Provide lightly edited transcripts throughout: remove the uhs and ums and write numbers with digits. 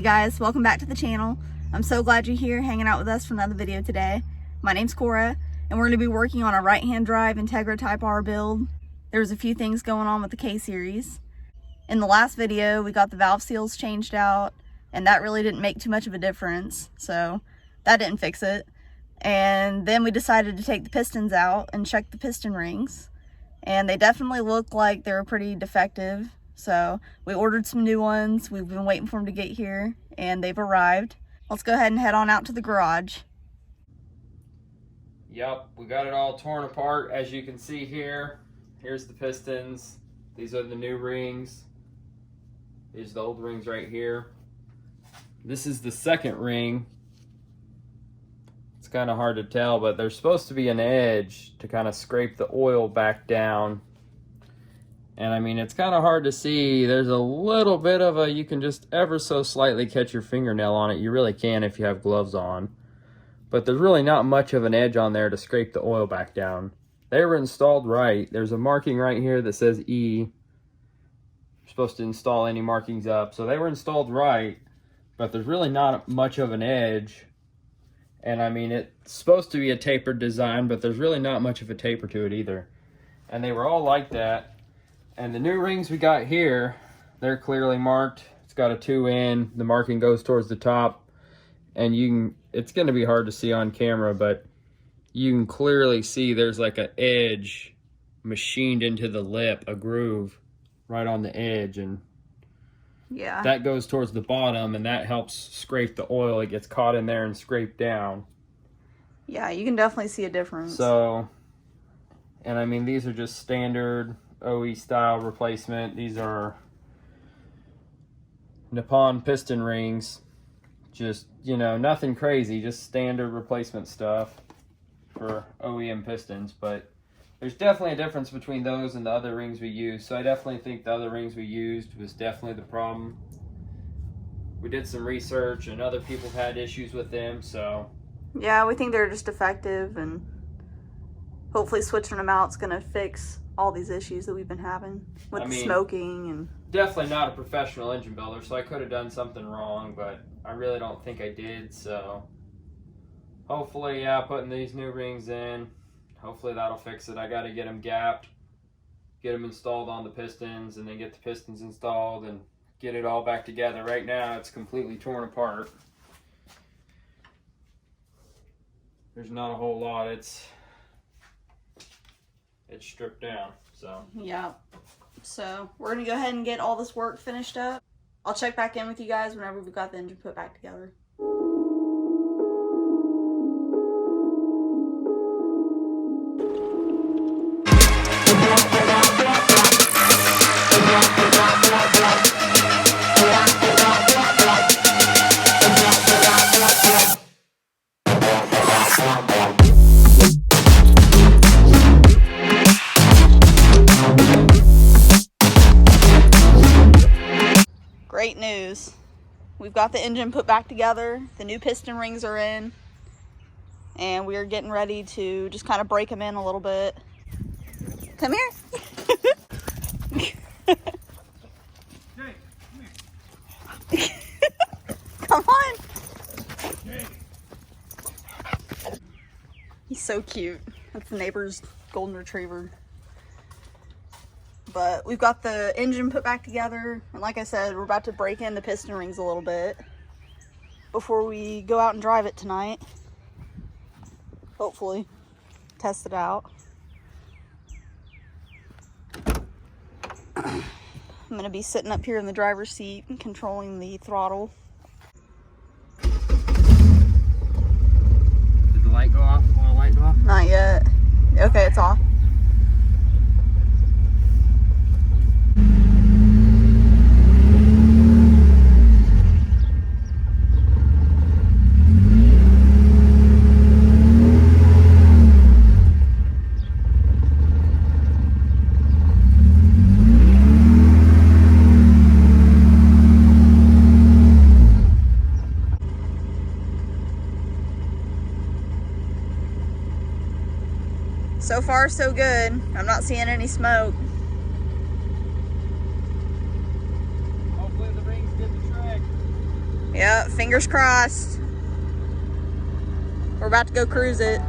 guys, welcome back to the channel. I'm so glad you're here hanging out with us for another video today. My name's Cora and we're going to be working on a right-hand drive Integra Type R build. There's a few things going on with the K-Series. In the last video we got the valve seals changed out and that really didn't make too much of a difference, so that didn't fix it. And then we decided to take the pistons out and check the piston rings, and they definitely look like they were pretty defective. So we ordered some new ones. We've been waiting for them to get here and they've arrived. Let's go ahead and head on out to the garage. Yep, we got it all torn apart. As you can see here, here's the pistons. These are the new rings. Here's the old rings right here. This is the second ring. It's kind of hard to tell, but there's supposed to be an edge to kind of scrape the oil back down. And I mean, it's kind of hard to see. There's a little bit of a, you can just ever so slightly catch your fingernail on it. You really can if you have gloves on. But there's really not much of an edge on there to scrape the oil back down. They were installed right. There's a marking right here that says E. You're supposed to install any markings up. So they were installed right, but there's really not much of an edge. And I mean, it's supposed to be a tapered design, but there's really not much of a taper to it either. And they were all like that. And the new rings we got here, they're clearly marked. It's got a 2 in, the marking goes towards the top. And you can, it's gonna be hard to see on camera, but you can clearly see there's like an edge machined into the lip, a groove right on the edge. And yeah, that goes towards the bottom and that helps scrape the oil. It gets caught in there and scraped down. Yeah, you can definitely see a difference. So, and I mean, these are just standard OE style replacement. These are Nippon piston rings. Just, you know, nothing crazy, just standard replacement stuff for OEM pistons. But there's definitely a difference between those and the other rings we used. So I definitely think the other rings we used was definitely the problem. We did some research and other people have had issues with them, so yeah, we think they're just defective, and hopefully switching them out is going to fix all these issues that we've been having with the smoking. And definitely not a professional engine builder, so I could have done something wrong, but I really don't think I did. So hopefully, yeah, putting these new rings in, hopefully that'll fix it. I got to get them gapped, get them installed on the pistons, and then get the pistons installed and get it all back together. Right now it's completely torn apart. There's not a whole lot. It's stripped down. So yeah, so we're gonna go ahead and get all this work finished up. I'll check back in with you guys whenever we've got the engine put back together. Great news. We've got the engine put back together. The new piston rings are in. And we are getting ready to just kind of break them in a little bit. Come here. Come on. He's so cute. That's the neighbor's golden retriever. But we've got the engine put back together, and like I said, we're about to break in the piston rings a little bit before we go out and drive it tonight. Hopefully, test it out. I'm gonna be sitting up here in the driver's seat and controlling the throttle. Did the light go off? Will the light go off? Not yet. Okay, it's off. So far, so good. I'm not seeing any smoke. Hopefully the rings did the trick. Yep, fingers crossed. We're about to go cruise it.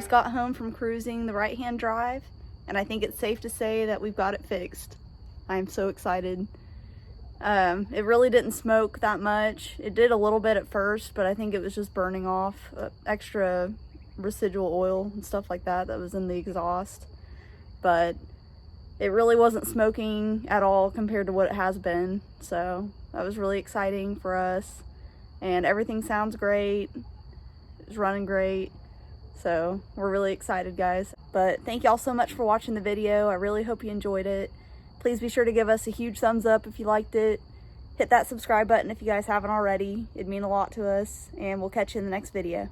Got home from cruising the right-hand drive, and I think it's safe to say that we've got it fixed. I'm so excited. It really didn't smoke that much. It did a little bit at first, but I think it was just burning off extra residual oil and stuff like that was in the exhaust. But it really wasn't smoking at all compared to what it has been, so that was really exciting for us. And everything sounds great. It's running great. So we're really excited, guys. But thank y'all so much for watching the video. I really hope you enjoyed it. Please be sure to give us a huge thumbs up if you liked it. Hit that subscribe button if you guys haven't already. It'd mean a lot to us, and we'll catch you in the next video.